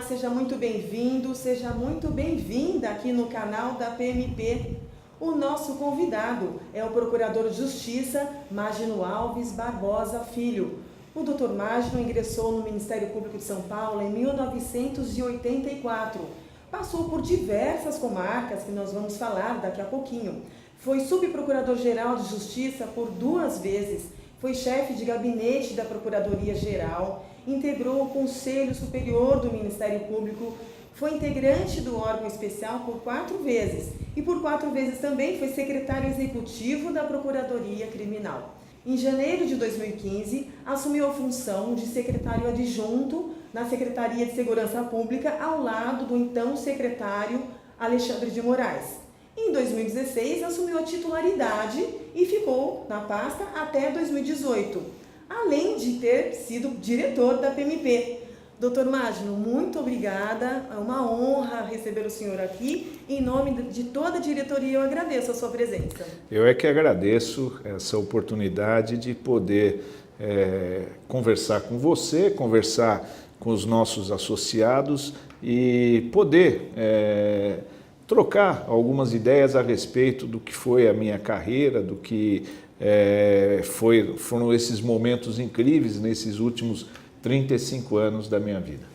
seja muito bem-vindo, seja muito bem-vinda aqui no canal da PMP. O nosso convidado é o Procurador de Justiça, Magno Alves Barbosa Filho. O Dr. Magno ingressou no Ministério Público de São Paulo em 1984. Passou por diversas comarcas, que nós vamos falar daqui a pouquinho. Foi subprocurador-geral de Justiça por 2 vezes, foi chefe de gabinete da Procuradoria-Geral, integrou o Conselho Superior do Ministério Público, foi integrante do órgão especial por 4 vezes e por 4 vezes também foi secretário executivo da Procuradoria Criminal. Em janeiro de 2015, assumiu a função de secretário adjunto na Secretaria de Segurança Pública, ao lado do então secretário Alexandre de Moraes. Em 2016, assumiu a titularidade e ficou na pasta até 2018, além de ter sido diretor da PMP. Dr. Magno, muito obrigada, é uma honra receber o senhor aqui. Em nome de toda a diretoria, eu agradeço a sua presença. Eu é que agradeço essa oportunidade de poder conversar com você, conversar com os nossos associados e poder trocar algumas ideias a respeito do que foi a minha carreira, do que foram esses momentos incríveis nesses últimos 35 anos da minha vida.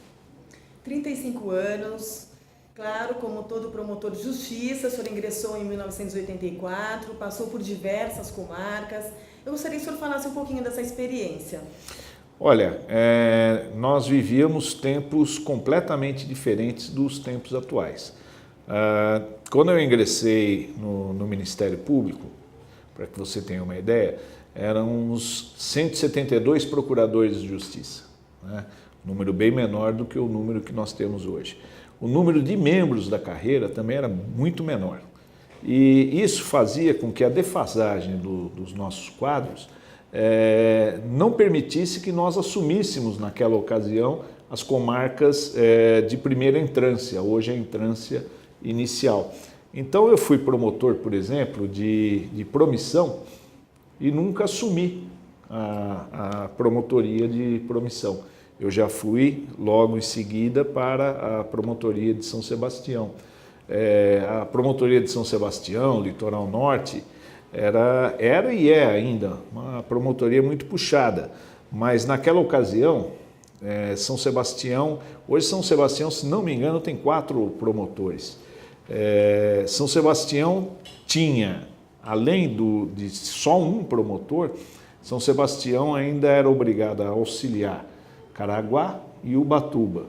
35 anos, claro, como todo promotor de justiça, o senhor ingressou em 1984, passou por diversas comarcas. Eu gostaria que o senhor falasse um pouquinho dessa experiência. Olha, nós vivíamos tempos completamente diferentes dos tempos atuais. Quando eu ingressei no Ministério Público, para que você tenha uma ideia, eram uns 172 procuradores de justiça, né? Um número bem menor do que o número que nós temos hoje. O número de membros da carreira também era muito menor. E isso fazia com que a defasagem dos nossos quadros não permitisse que nós assumíssemos naquela ocasião as comarcas de primeira entrância, hoje a entrância inicial. Então eu fui promotor, por exemplo, de promissão e nunca assumi a promotoria de promissão. Eu já fui logo em seguida para a promotoria de São Sebastião. A promotoria de São Sebastião, Litoral Norte, era e é ainda uma promotoria muito puxada, mas naquela ocasião, São Sebastião, hoje São Sebastião, se não me engano, tem 4 promotores. São Sebastião tinha, além de só um promotor, São Sebastião ainda era obrigado a auxiliar Caraguá e Ubatuba.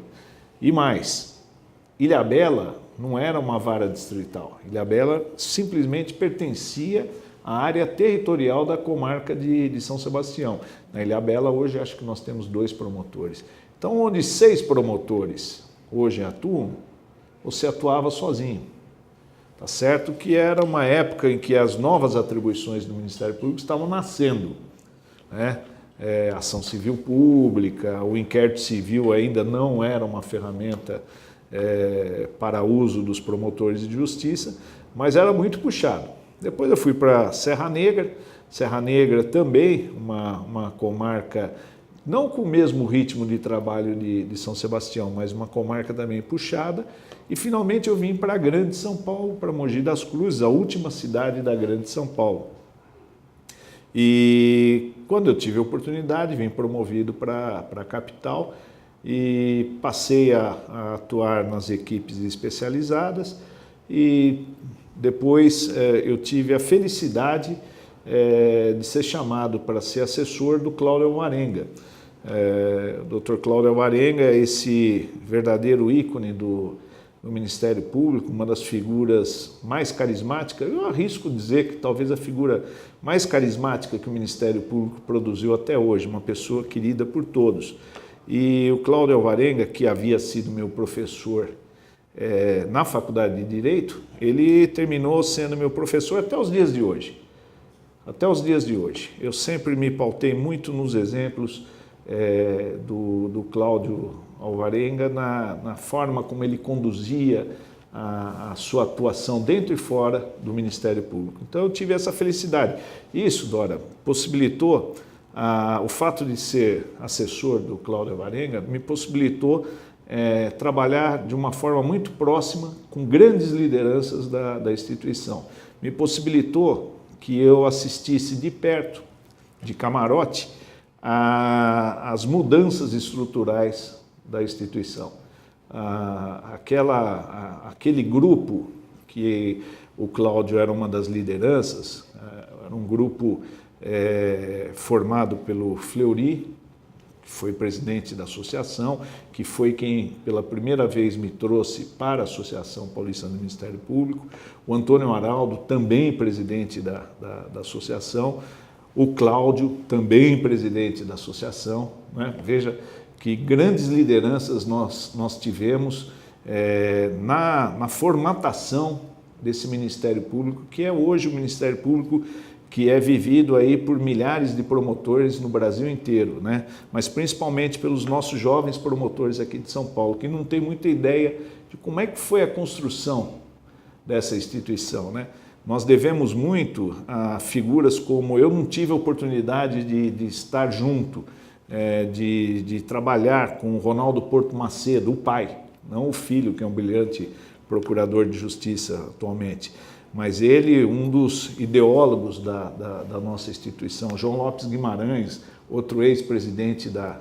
E mais, Ilhabela não era uma vara distrital, Ilhabela simplesmente pertencia à área territorial da comarca de São Sebastião. Na Ilhabela hoje acho que nós temos 2 promotores. Então, onde 6 promotores hoje atuam, você atuava sozinho. Tá certo que era uma época em que as novas atribuições do Ministério Público estavam nascendo, né? Ação civil pública, o inquérito civil ainda não era uma ferramenta para uso dos promotores de justiça, mas era muito puxado. Depois eu fui para Serra Negra também uma comarca, não com o mesmo ritmo de trabalho de São Sebastião, mas uma comarca também puxada. E finalmente eu vim para a Grande São Paulo, para Mogi das Cruzes, a última cidade da Grande São Paulo. E quando eu tive a oportunidade, vim promovido para a capital e passei a atuar nas equipes especializadas e depois eu tive a felicidade de ser chamado para ser assessor do Cláudio Alvarenga. O Dr. Cláudio Alvarenga é esse verdadeiro ícone do Ministério Público, uma das figuras mais carismáticas, eu arrisco dizer que talvez a figura mais carismática que o Ministério Público produziu até hoje, uma pessoa querida por todos. E o Cláudio Alvarenga, que havia sido meu professor na Faculdade de Direito, ele terminou sendo meu professor até os dias de hoje. Até os dias de hoje. Eu sempre me pautei muito nos exemplos do Cláudio Alvarenga, na forma como ele conduzia a sua atuação dentro e fora do Ministério Público. Então eu tive essa felicidade. Isso, Dora, possibilitou, o fato de ser assessor do Cláudio Alvarenga, me possibilitou trabalhar de uma forma muito próxima com grandes lideranças da instituição. Me possibilitou que eu assistisse de perto, de camarote, as mudanças estruturais da instituição. Aquele grupo que o Cláudio era uma das lideranças, era um grupo formado pelo Fleury, que foi presidente da associação, que foi quem pela primeira vez me trouxe para a Associação Paulista do Ministério Público, o Antônio Araldo, também presidente da associação, o Cláudio, também presidente da associação, né? Veja que grandes lideranças nós tivemos na formatação desse Ministério Público, que é hoje o Ministério Público que é vivido aí por milhares de promotores no Brasil inteiro, né? Mas principalmente pelos nossos jovens promotores aqui de São Paulo, que não tem muita ideia de como é que foi a construção dessa instituição, né? Nós devemos muito a figuras como eu não tive a oportunidade de estar junto, de trabalhar com o Ronaldo Porto Macedo, o pai, não o filho, que é um brilhante procurador de justiça atualmente, mas ele, um dos ideólogos da nossa instituição, João Lopes Guimarães, outro ex-presidente da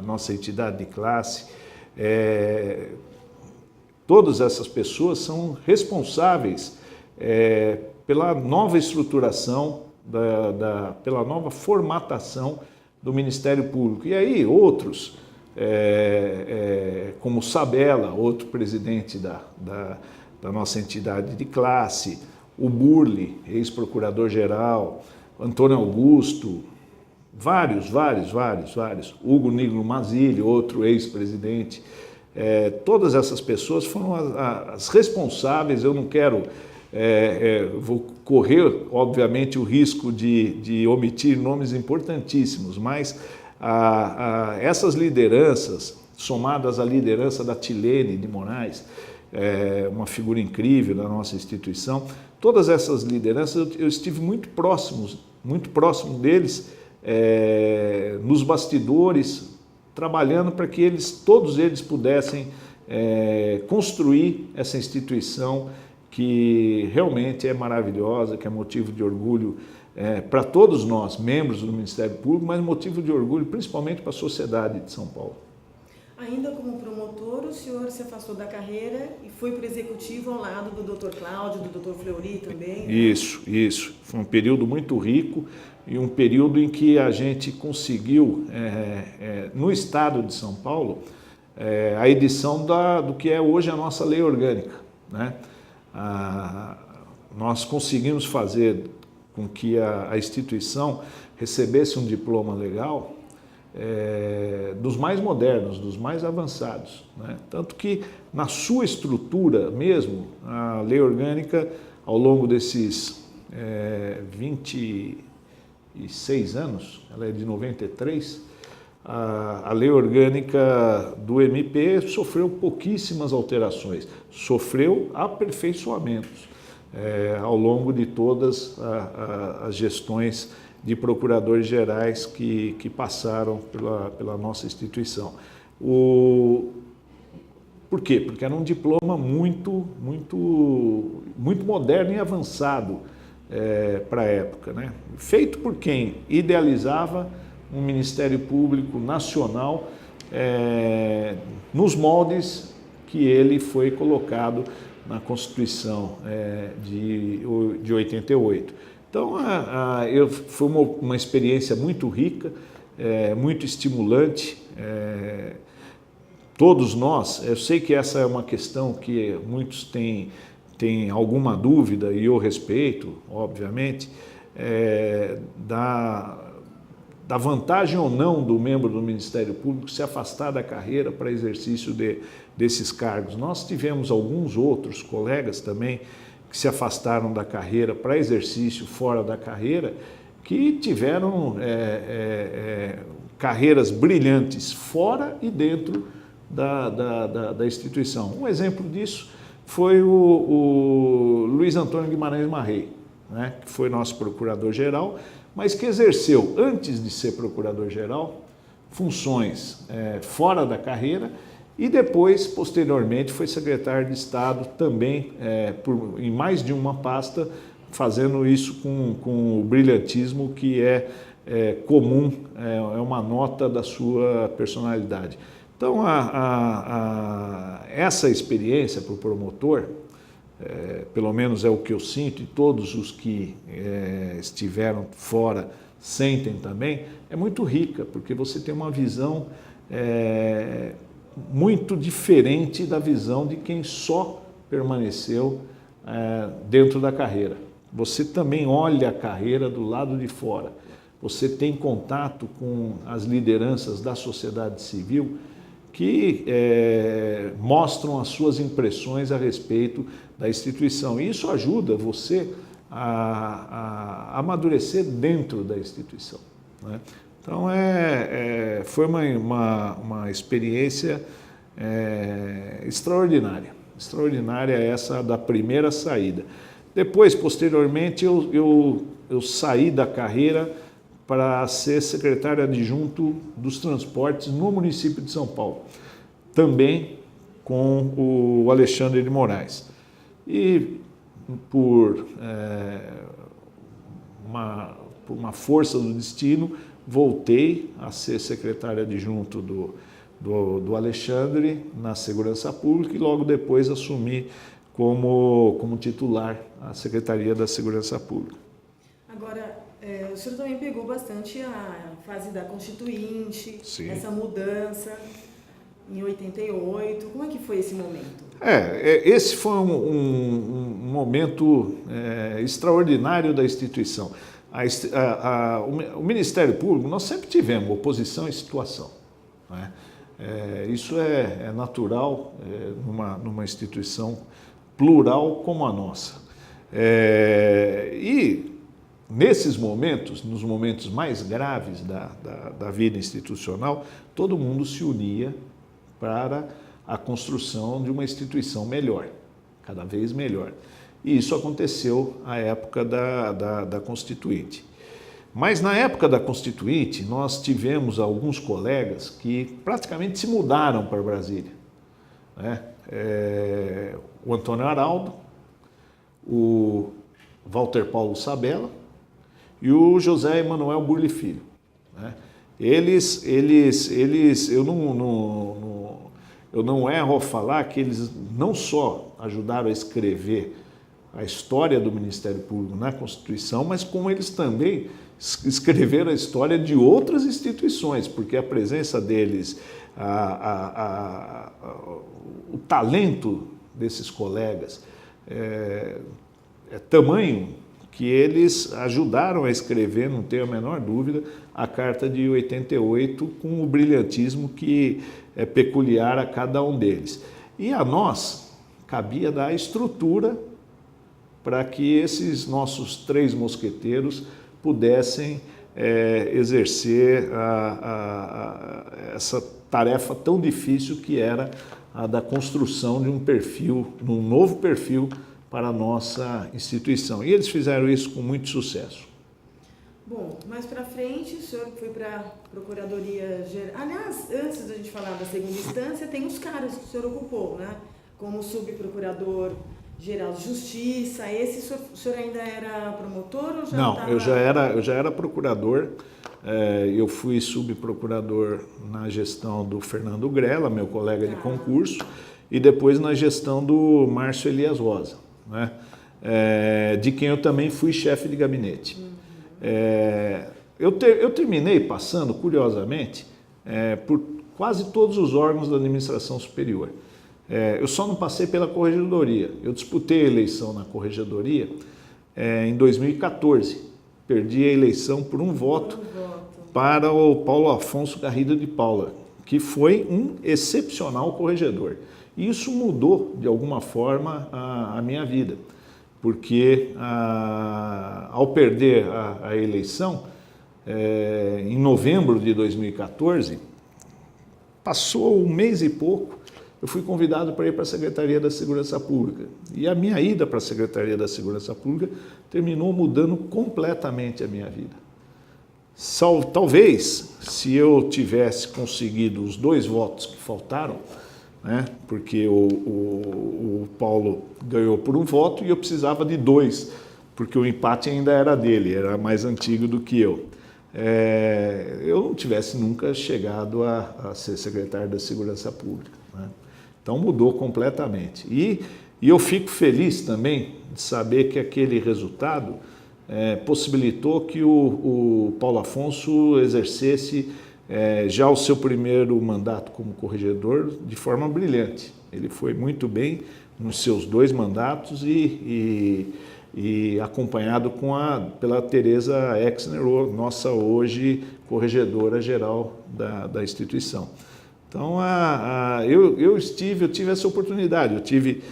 nossa entidade de classe. Todas essas pessoas são responsáveis pela nova estruturação, pela nova formatação do Ministério Público. E aí outros, como Sabella, outro presidente da nossa entidade de classe, o Burle, ex-procurador-geral, Antônio Augusto, vários, Hugo Nigro Mazzilli, outro ex-presidente. Todas essas pessoas foram as responsáveis. Eu não quero, vou correr, obviamente, o risco de omitir nomes importantíssimos, mas essas lideranças, somadas à liderança da Tilene de Moraes, uma figura incrível da nossa instituição, todas essas lideranças eu estive muito próximo deles, nos bastidores, trabalhando para que todos eles pudessem construir essa instituição que realmente é maravilhosa, que é motivo de orgulho para todos nós, membros do Ministério Público, mas motivo de orgulho principalmente para a sociedade de São Paulo. Ainda como promotor, o senhor se afastou da carreira e foi para o executivo ao lado do Dr. Cláudio, do Dr. Fleury também? Né? Isso. Foi um período muito rico e um período em que a gente conseguiu, no estado de São Paulo, a edição do que é hoje a nossa lei orgânica, né? Nós conseguimos fazer com que a instituição recebesse um diploma legal dos mais modernos, dos mais avançados, né? Tanto que na sua estrutura mesmo, a lei orgânica, ao longo desses 26 anos, ela é de 93, a lei orgânica do MP sofreu pouquíssimas alterações, sofreu aperfeiçoamentos ao longo de todas as gestões de procuradores gerais que passaram pela nossa instituição. Por quê? Porque era um diploma muito moderno e avançado para a época, né? Feito por quem idealizava um Ministério Público nacional nos moldes que ele foi colocado na Constituição de 88. Então, foi uma experiência muito rica, muito estimulante. Todos nós, eu sei que essa é uma questão que muitos têm alguma dúvida, e eu respeito, obviamente, da vantagem ou não do membro do Ministério Público se afastar da carreira para exercício desses cargos. Nós tivemos alguns outros colegas também que se afastaram da carreira para exercício fora da carreira, que tiveram carreiras brilhantes fora e dentro da instituição. Um exemplo disso foi o Luiz Antônio Guimarães Marrei, né, que foi nosso procurador-geral, mas que exerceu, antes de ser procurador-geral, funções fora da carreira E depois, posteriormente, foi secretário de Estado também, em mais de uma pasta, fazendo isso com o brilhantismo que é comum, é uma nota da sua personalidade. Então, essa experiência para o promotor, pelo menos é o que eu sinto, e todos os que estiveram fora sentem também, é muito rica, porque você tem uma visão muito diferente da visão de quem só permaneceu dentro da carreira. Você também olha a carreira do lado de fora. Você tem contato com as lideranças da sociedade civil que mostram as suas impressões a respeito da instituição. E isso ajuda você a amadurecer dentro da instituição, né? Então, foi uma experiência extraordinária. Extraordinária essa da primeira saída. Depois, posteriormente, eu saí da carreira para ser secretário adjunto dos transportes no município de São Paulo, também com o Alexandre de Moraes. E por uma força do destino, voltei a ser secretário adjunto do Alexandre na Segurança Pública e logo depois assumi como titular a Secretaria da Segurança Pública. Agora, o senhor também pegou bastante a fase da Constituinte, Sim. Essa mudança em 88. Como é que foi esse momento? Esse foi um momento extraordinário da instituição. O Ministério Público, nós sempre tivemos oposição e situação, né? Isso é natural numa instituição plural como a nossa. E nesses momentos, nos momentos mais graves da vida institucional, todo mundo se unia para a construção de uma instituição melhor, cada vez melhor. E isso aconteceu à época da Constituinte. Mas na época da Constituinte, nós tivemos alguns colegas que praticamente se mudaram para Brasília, né? O Antônio Araldo, o Walter Paulo Sabella e o José Emanuel Burle Filho, né? Eu não erro ao falar que eles não só ajudaram a escrever a história do Ministério Público na Constituição, mas como eles também escreveram a história de outras instituições, porque a presença deles, o talento desses colegas é tamanho que eles ajudaram a escrever, não tenho a menor dúvida, a Carta de 88 com o brilhantismo que é peculiar a cada um deles. E a nós cabia dar estrutura para que esses nossos 3 mosqueteiros pudessem exercer essa tarefa tão difícil que era a da construção de um novo perfil para a nossa instituição. E eles fizeram isso com muito sucesso. Bom, mais para frente, o senhor foi para a Procuradoria Geral. Aliás, antes da gente falar da segunda instância, tem os cargos que o senhor ocupou, né? Como subprocurador-geral de Justiça. O senhor ainda era promotor ou já Não, estava... eu já era procurador. Eu fui subprocurador na gestão do Fernando Grella, meu colega de concurso, e depois na gestão do Márcio Elias Rosa, né? De quem eu também fui chefe de gabinete. Eu terminei passando, curiosamente, por quase todos os órgãos da administração superior. Eu só não passei pela Corregedoria. Eu disputei a eleição na Corregedoria em 2014. Perdi a eleição por um voto para o Paulo Afonso Garrido de Paula, que foi um excepcional corregedor. E isso mudou, de alguma forma, a minha vida, porque ao perder a eleição, em novembro de 2014, passou um mês e pouco, eu fui convidado para ir para a Secretaria da Segurança Pública. E a minha ida para a Secretaria da Segurança Pública terminou mudando completamente a minha vida. Talvez, se eu tivesse conseguido os 2 votos que faltaram, né? Porque o Paulo ganhou por um voto e eu precisava de 2, porque o empate ainda era dele, era mais antigo do que eu. Eu não tivesse nunca chegado a ser secretário da Segurança Pública, né? Então mudou completamente. E eu fico feliz também de saber que aquele resultado possibilitou que o Paulo Afonso exercesse já o seu primeiro mandato como corregedor de forma brilhante. Ele foi muito bem nos seus 2 mandatos e acompanhado pela Tereza Exner, nossa hoje corregedora geral da instituição. Então, eu tive essa oportunidade. Eu tive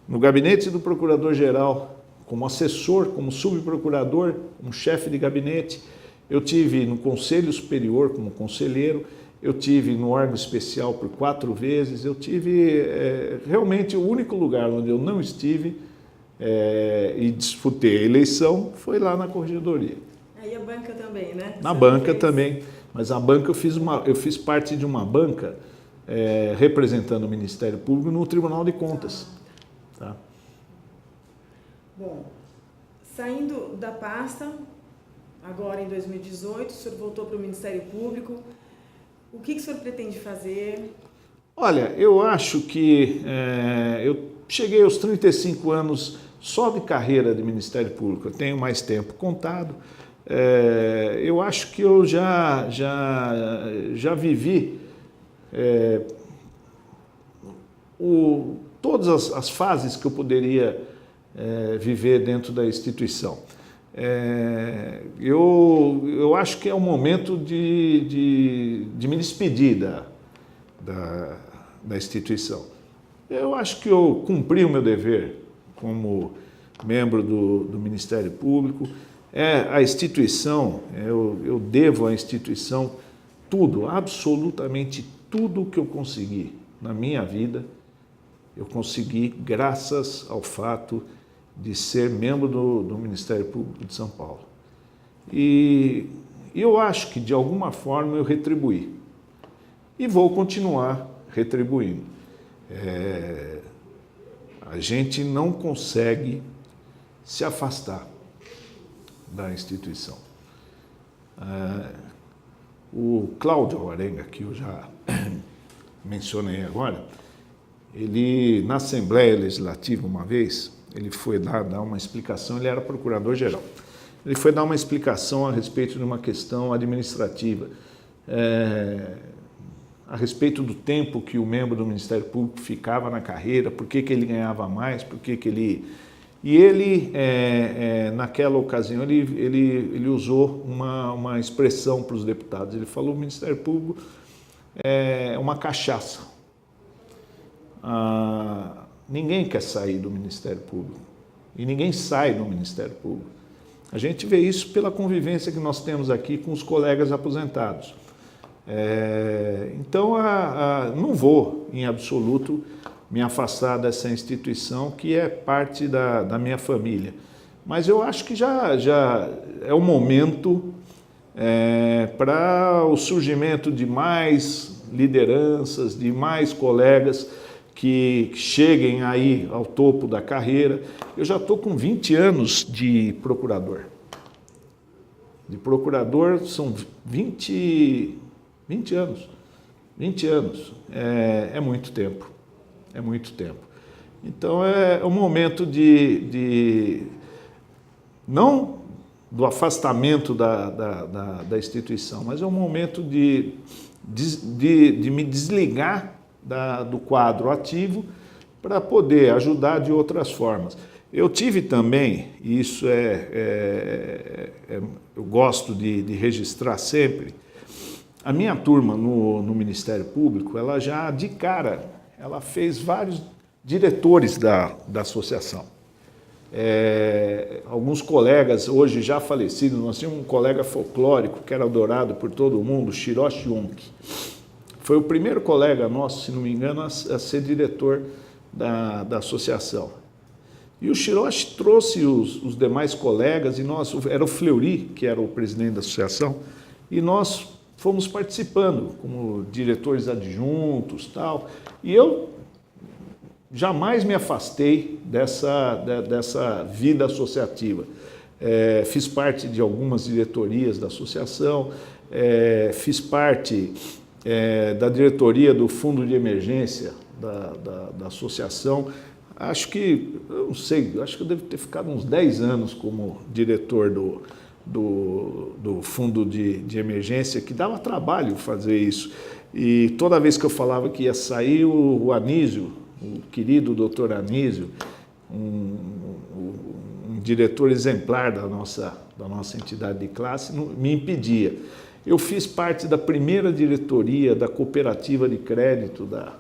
no gabinete do procurador-geral como assessor, como subprocurador, como chefe de gabinete. Eu tive no Conselho Superior como conselheiro, eu tive no órgão especial por 4 vezes, eu tive realmente o único lugar onde eu não estive e disputei a eleição foi lá na corregedoria. Aí a banca também, né? Na banca também, mas a banca eu fiz parte de uma banca representando o Ministério Público no Tribunal de Contas. Tá? Bom, saindo da pasta, agora em 2018, o senhor voltou para o Ministério Público. O que o senhor pretende fazer? Olha, eu acho que eu cheguei aos 35 anos só de carreira de Ministério Público. Eu tenho mais tempo contado. Eu acho que eu já vivi todas as fases que eu poderia viver dentro da instituição. Eu acho que é o momento de me despedir da instituição. Eu acho que eu cumpri o meu dever como membro do Ministério Público. A instituição, eu devo à instituição tudo, absolutamente tudo que eu consegui na minha vida, eu consegui graças ao fato de ser membro do Ministério Público de São Paulo. E eu acho que, de alguma forma, eu retribuí. E vou continuar retribuindo. A gente não consegue se afastar da instituição. O Cláudio Alvarenga, que eu já mencionei agora, ele, na Assembleia Legislativa, uma vez, ele foi dar uma explicação, ele era procurador-geral. Ele foi dar uma explicação a respeito de uma questão administrativa, a respeito do tempo que o membro do Ministério Público ficava na carreira, por que ele ganhava mais, por que ele... E ele, naquela ocasião, ele usou uma expressão para os deputados. Ele falou: o Ministério Público é uma cachaça. Ninguém quer sair do Ministério Público. E ninguém sai do Ministério Público. A gente vê isso pela convivência que nós temos aqui com os colegas aposentados. Então, não vou, em absoluto, me afastar dessa instituição que é parte da minha família. Mas eu acho que já é o momento para o surgimento de mais lideranças, de mais colegas que cheguem aí ao topo da carreira. Eu já estou com 20 anos de procurador. De procurador são 20 anos. 20 anos. É muito tempo. É muito tempo. Então, é o momento não do afastamento da instituição, mas é o momento de me desligar do quadro ativo para poder ajudar de outras formas. Eu tive também, e isso eu gosto de registrar sempre, a minha turma no Ministério Público, ela já de cara, ela fez vários diretores da associação. Alguns colegas hoje já falecidos, nós tínhamos um colega folclórico que era adorado por todo mundo, Shiroshi Yonki. Foi o primeiro colega nosso, se não me engano, a ser diretor da associação. E o Shiroshi trouxe os demais colegas, e era o Fleury, que era o presidente da associação, e nós fomos participando como diretores adjuntos, tal. E eu jamais me afastei dessa vida associativa. Fiz parte de algumas diretorias da associação, fiz parte da diretoria do Fundo de Emergência da associação. Acho que, eu não sei, acho que eu devo ter ficado uns 10 anos como diretor do Fundo de Emergência, que dava trabalho fazer isso. E toda vez que eu falava que ia sair, o Anísio, o querido doutor Anísio, um diretor exemplar da nossa entidade de classe, me impedia. Eu fiz parte da primeira diretoria da cooperativa de crédito da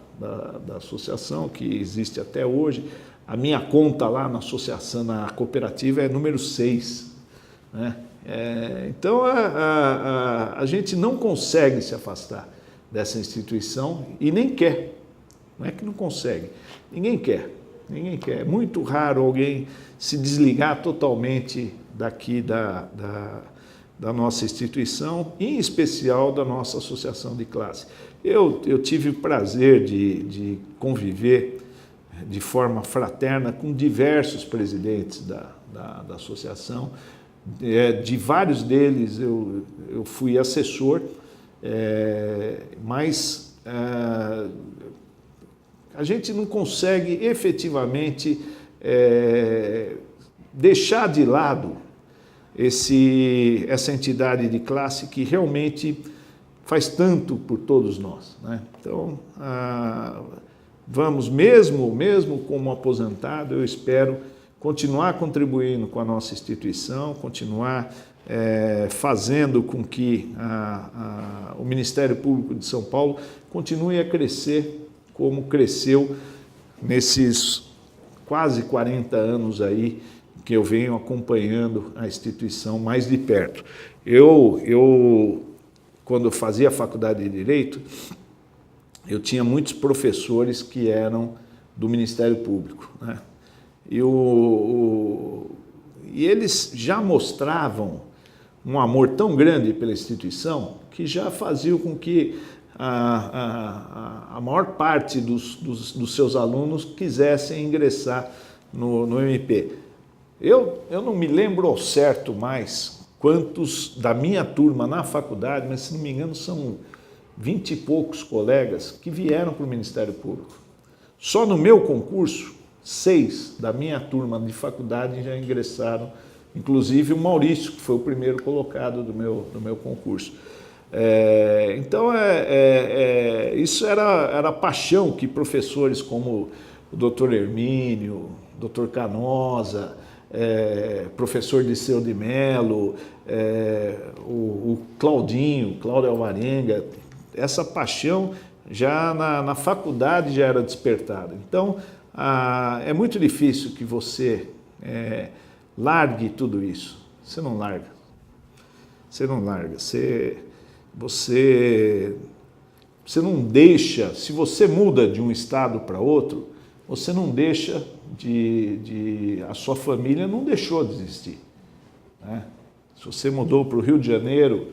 associação, que existe até hoje. A minha conta lá na associação, na cooperativa, é número 6. Né? Então, a gente não consegue se afastar dessa instituição e nem quer. Não é que não consegue, ninguém quer. Ninguém quer. É muito raro alguém se desligar totalmente daqui da nossa instituição, em especial da nossa associação de classe. Eu tive o prazer de conviver de forma fraterna com diversos presidentes da associação. De vários deles eu fui assessor, mas a gente não consegue efetivamente deixar de lado essa entidade de classe que realmente faz tanto por todos nós, né? Então, vamos, mesmo como aposentado, eu espero continuar contribuindo com a nossa instituição, continuar fazendo com que o Ministério Público de São Paulo continue a crescer como cresceu nesses quase 40 anos aí que eu venho acompanhando a instituição mais de perto. Eu quando eu fazia a faculdade de Direito, eu tinha muitos professores que eram do Ministério Público, né? E eles já mostravam um amor tão grande pela instituição que já faziam com que a maior parte dos seus alunos quisessem ingressar no MP. Eu não me lembro ao certo mais quantos da minha turma na faculdade, mas se não me engano são 20 e poucos colegas que vieram para o Ministério Público. Só no meu concurso, 6 da minha turma de faculdade já ingressaram, inclusive o Maurício, que foi o primeiro colocado do meu concurso. Então, isso era a paixão que professores como o doutor Hermínio, doutor Canosa, professor Disseu de Mello, o Cláudio Alvarenga, essa paixão já na faculdade já era despertada. Então, é muito difícil que você largue tudo isso. Você não larga. Você não larga. Você não deixa, se você muda de um estado para outro, você não deixa a sua família não deixou de existir, né? Se você mudou para o Rio de Janeiro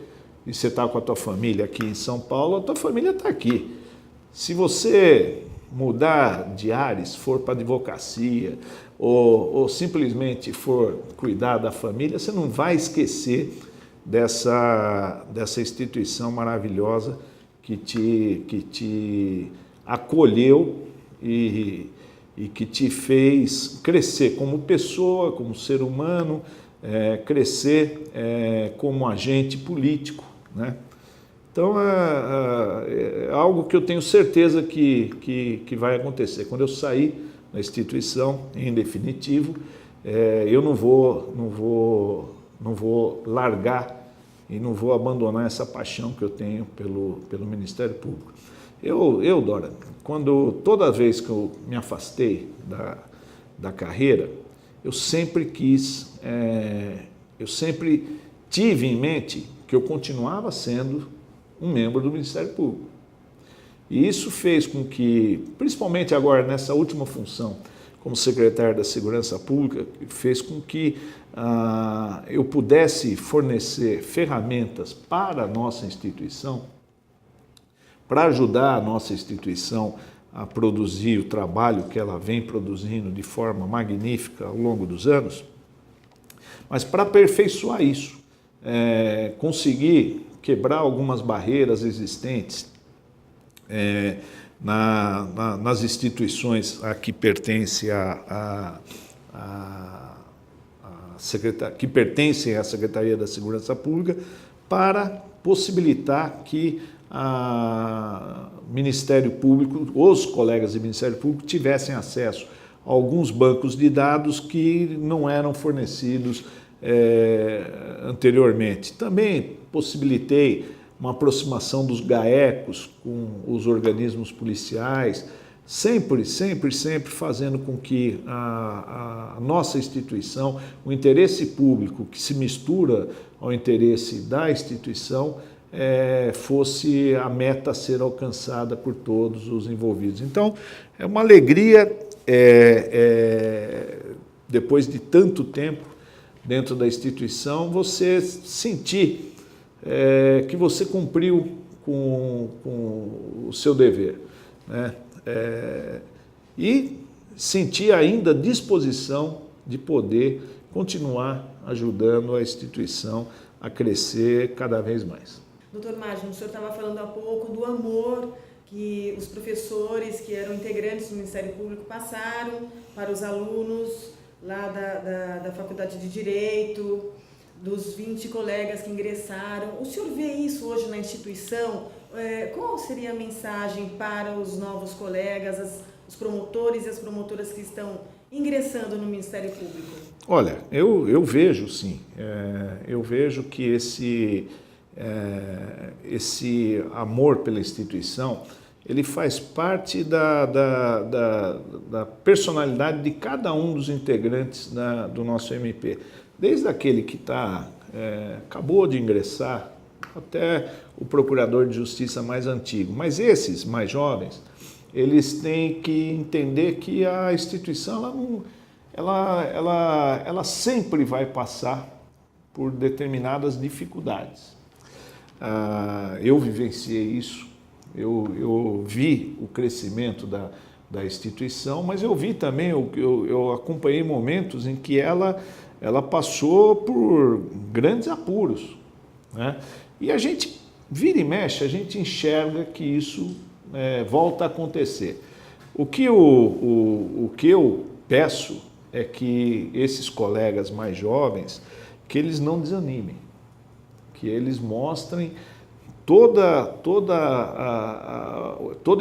e você está com a tua família aqui em São Paulo, a tua família está aqui. Se você mudar de ares, for para a advocacia ou simplesmente for cuidar da família, você não vai esquecer dessa instituição maravilhosa que te acolheu e que te fez crescer como pessoa, como ser humano, crescer como agente político, né? Então, é algo que eu tenho certeza que vai acontecer. Quando eu sair da instituição, em definitivo, eu não vou largar e não vou abandonar essa paixão que eu tenho pelo Ministério Público. Dora, toda vez que eu me afastei da carreira, eu sempre tive em mente que eu continuava sendo um membro do Ministério Público. E isso fez com que, principalmente agora nessa última função, como secretário da Segurança Pública, fez com que eu pudesse fornecer ferramentas para a nossa instituição, para ajudar a nossa instituição a produzir o trabalho que ela vem produzindo de forma magnífica ao longo dos anos, mas para aperfeiçoar isso, conseguir quebrar algumas barreiras existentes nas instituições a que pertencem que pertencem à Secretaria da Segurança Pública, para possibilitar que o Ministério Público, os colegas do Ministério Público, tivessem acesso a alguns bancos de dados que não eram fornecidos anteriormente. Também possibilitei uma aproximação dos GAECos com os organismos policiais, sempre fazendo com que a nossa instituição, o interesse público que se mistura ao interesse da instituição, fosse a meta a ser alcançada por todos os envolvidos. Então, é uma alegria, depois de tanto tempo dentro da instituição, você sentir que você cumpriu com o seu dever, né? E sentir ainda disposição de poder continuar ajudando a instituição a crescer cada vez mais. Doutor Mágino, o senhor estava falando há pouco do amor que os professores que eram integrantes do Ministério Público passaram para os alunos lá da Faculdade de Direito, dos 20 colegas que ingressaram. O senhor vê isso hoje na instituição? Qual seria a mensagem para os novos colegas, os promotores e as promotoras que estão ingressando no Ministério Público? Olha, eu vejo sim, eu vejo que esse amor pela instituição, ele faz parte da personalidade de cada um dos integrantes do nosso MP. Desde aquele que acabou de ingressar, até o procurador de justiça mais antigo. Mas esses mais jovens, eles têm que entender que a instituição ela sempre vai passar por determinadas dificuldades. Eu vivenciei isso, eu vi o crescimento da instituição, mas eu vi também, eu acompanhei momentos em que ela passou por grandes apuros, né? E a gente vira e mexe, a gente enxerga que isso volta a acontecer. O que eu peço é que esses colegas mais jovens, que eles não desanimem, que eles mostrem todo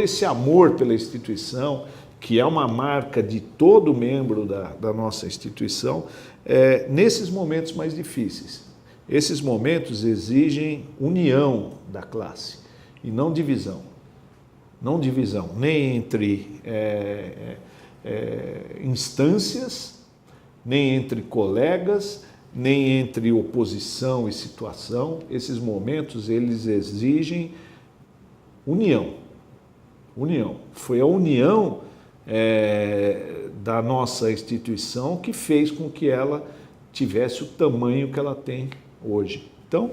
esse amor pela instituição, que é uma marca de todo membro da nossa instituição, nesses momentos mais difíceis. Esses momentos exigem união da classe e não divisão. Não divisão, nem entre instâncias, nem entre colegas, nem entre oposição e situação. Esses momentos, eles exigem união. União. Foi a união da nossa instituição que fez com que ela tivesse o tamanho que ela tem hoje. Então,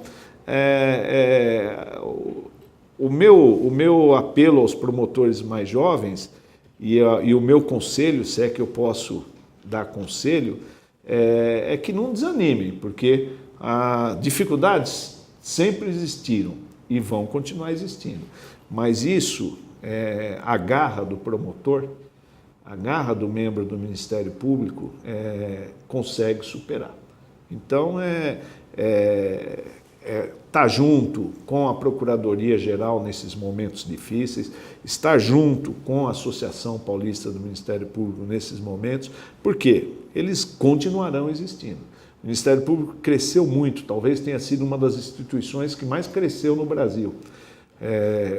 o meu apelo aos promotores mais jovens e o meu conselho, se é que eu posso dar conselho, é que não desanimem, porque dificuldades sempre existiram e vão continuar existindo. Mas isso, a garra do promotor, a garra do membro do Ministério Público consegue superar. Então, estar junto com a Procuradoria-Geral nesses momentos difíceis, estar junto com a Associação Paulista do Ministério Público nesses momentos, porque eles continuarão existindo. O Ministério Público cresceu muito, talvez tenha sido uma das instituições que mais cresceu no Brasil.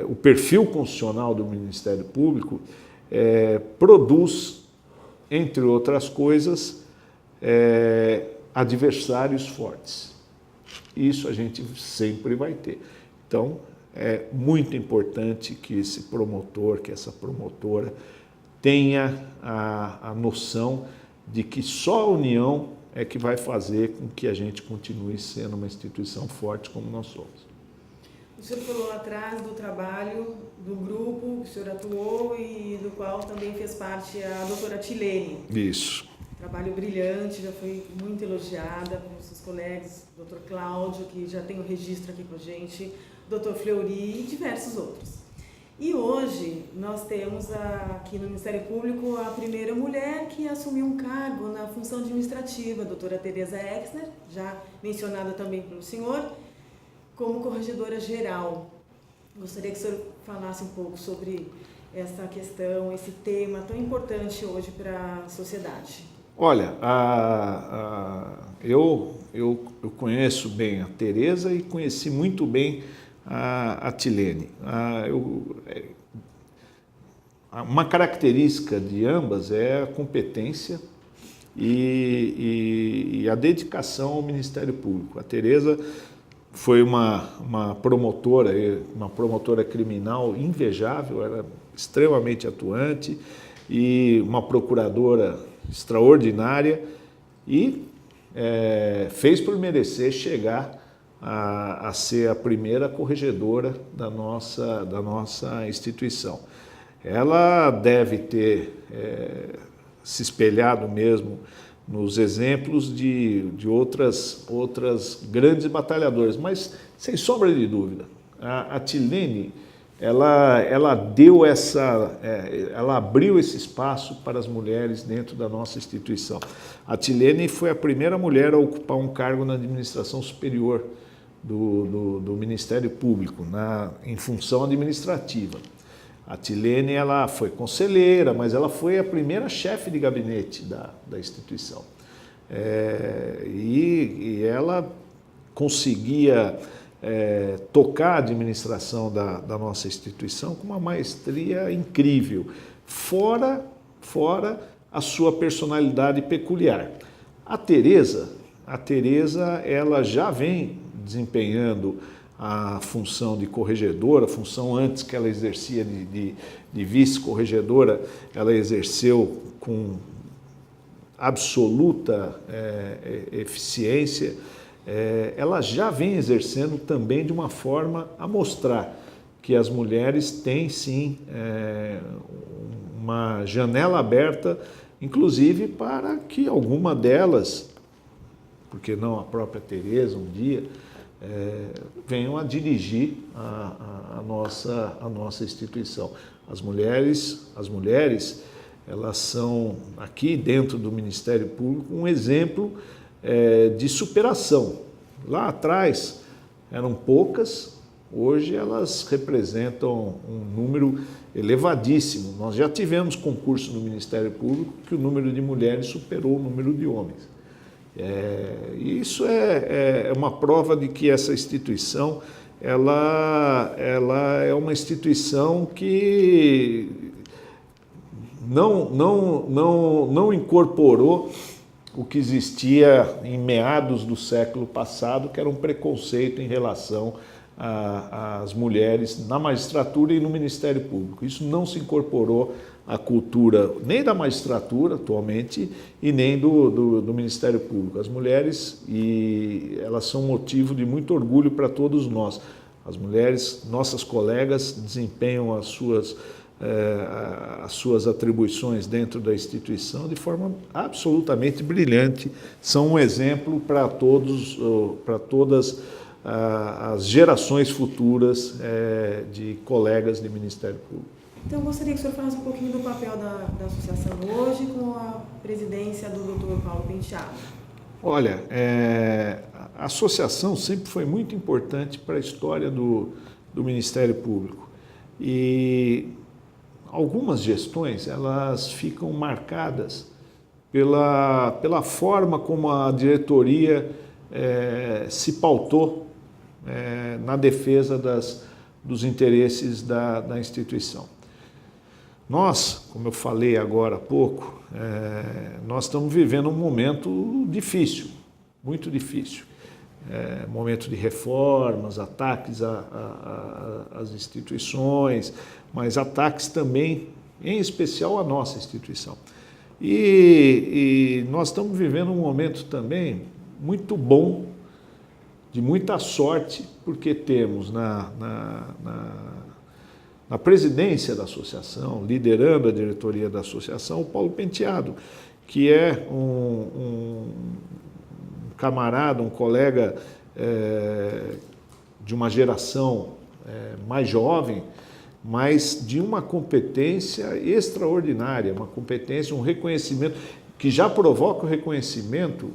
O perfil constitucional do Ministério Público produz, entre outras coisas, adversários fortes. Isso a gente sempre vai ter. Então, é muito importante que esse promotor, que essa promotora tenha a noção de que só a união é que vai fazer com que a gente continue sendo uma instituição forte como nós somos. O senhor falou lá atrás do trabalho do grupo que o senhor atuou e do qual também fez parte a doutora Tilene. Isso. Trabalho brilhante, já foi muito elogiada por seus colegas, doutor Cláudio, que já tem o registro aqui com a gente, doutor Fleury e diversos outros. E hoje nós temos aqui no Ministério Público a primeira mulher que assumiu um cargo na função administrativa, a doutora Tereza Exner, já mencionada também pelo senhor, como corregedora geral. Gostaria que o senhor falasse um pouco sobre essa questão, esse tema tão importante hoje para a sociedade. Olha, eu conheço bem a Tereza e conheci muito bem a Tilene. Uma característica de ambas é a competência e a dedicação ao Ministério Público. A Tereza foi uma promotora criminal invejável, era extremamente atuante e uma procuradora extraordinária e fez por merecer chegar a ser a primeira corregedora da nossa instituição. Ela deve ter se espelhado mesmo nos exemplos de outras grandes batalhadoras, mas sem sombra de dúvida, a Tilene, ela abriu esse espaço para as mulheres dentro da nossa instituição. A Tilene foi a primeira mulher a ocupar um cargo na administração superior do Ministério Público, em função administrativa. A Tilene, ela foi conselheira, mas ela foi a primeira chefe de gabinete da instituição. E ela conseguia tocar a administração da nossa instituição com uma maestria incrível, fora a sua personalidade peculiar. A Tereza, ela já vem desempenhando a função de corregedora, a função antes que ela exercia de vice-corregedora, ela exerceu com absoluta eficiência. Ela já vem exercendo também de uma forma a mostrar que as mulheres têm sim uma janela aberta, inclusive para que alguma delas, porque não a própria Tereza um dia, venham a dirigir a nossa instituição. As mulheres, elas são aqui dentro do Ministério Público um exemplo de superação. Lá atrás eram poucas, hoje elas representam um número elevadíssimo. Nós já tivemos concurso no Ministério Público que o número de mulheres superou o número de homens. Isso é uma prova de que essa instituição ela é uma instituição que não incorporou o que existia em meados do século passado, que era um preconceito em relação às mulheres na magistratura e no Ministério Público. Isso não se incorporou à cultura nem da magistratura atualmente e nem do Ministério Público. As mulheres, elas são motivo de muito orgulho para todos nós. As mulheres, nossas colegas, desempenham as suas atribuições dentro da instituição de forma absolutamente brilhante. São um exemplo para todas as gerações futuras de colegas de Ministério Público. Então, eu gostaria que o senhor falasse um pouquinho do papel da associação hoje com a presidência do Dr. Paulo Penteado. Olha, a associação sempre foi muito importante para a história do Ministério Público. E algumas gestões, elas ficam marcadas pela forma como a diretoria se pautou na defesa dos interesses da instituição. Nós, como eu falei agora há pouco, nós estamos vivendo um momento difícil, muito difícil. Momento de reformas, ataques às instituições, mas ataques também, em especial, à nossa instituição. E nós estamos vivendo um momento também muito bom de muita sorte, porque temos na presidência da associação, liderando a diretoria da associação, o Paulo Penteado, que é um camarada, um colega de uma geração mais jovem, mas de uma competência extraordinária, uma competência, um reconhecimento, que já provoca o reconhecimento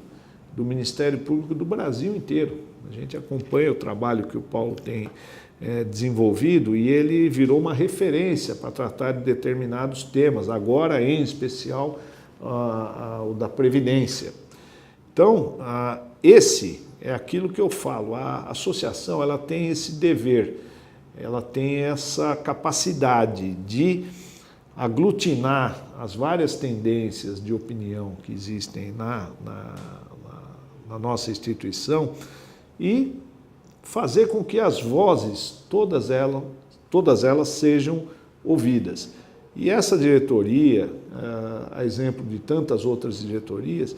do Ministério Público do Brasil inteiro. A gente acompanha o trabalho que o Paulo tem desenvolvido e ele virou uma referência para tratar de determinados temas, agora em especial o da Previdência. Então, esse é aquilo que eu falo, a associação ela tem esse dever, ela tem essa capacidade de aglutinar as várias tendências de opinião que existem na nossa instituição e fazer com que as vozes, todas elas sejam ouvidas. E essa diretoria, a exemplo de tantas outras diretorias,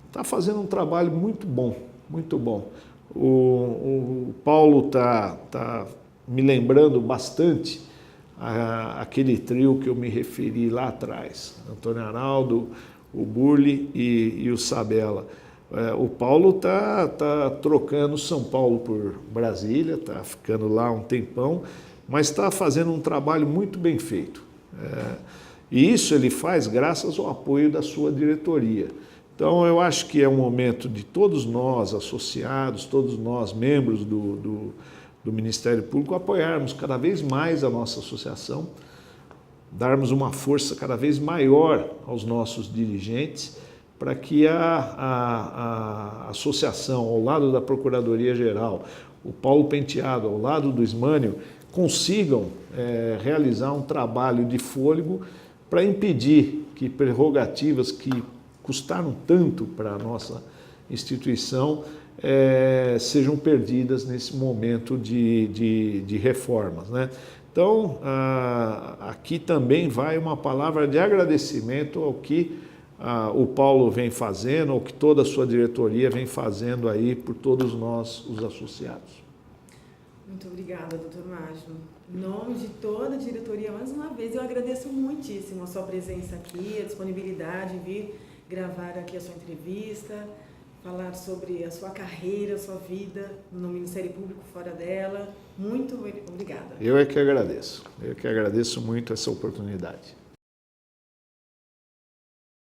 está fazendo um trabalho muito bom, muito bom. O Paulo está me lembrando bastante aquele trio que eu me referi lá atrás, Antônio Arnaldo, o Burli e o Sabella. O Paulo está trocando São Paulo por Brasília, está ficando lá um tempão, mas está fazendo um trabalho muito bem feito. E isso ele faz graças ao apoio da sua diretoria. Então, eu acho que é um momento de todos nós associados, todos nós membros do Ministério Público, apoiarmos cada vez mais a nossa associação, darmos uma força cada vez maior aos nossos dirigentes, para que a associação, ao lado da Procuradoria-Geral, o Paulo Penteado, ao lado do Ismânio, consigam realizar um trabalho de fôlego para impedir que prerrogativas que custaram tanto para a nossa instituição sejam perdidas nesse momento de reformas, né? Então, aqui também vai uma palavra de agradecimento ao que o Paulo vem fazendo, ou que toda a sua diretoria vem fazendo aí por todos nós, os associados. Muito obrigada, doutor Mágino. Em nome de toda a diretoria, mais uma vez, eu agradeço muitíssimo a sua presença aqui, a disponibilidade de vir gravar aqui a sua entrevista, falar sobre a sua carreira, a sua vida no Ministério Público, fora dela. Muito obrigada. Eu é que agradeço muito essa oportunidade.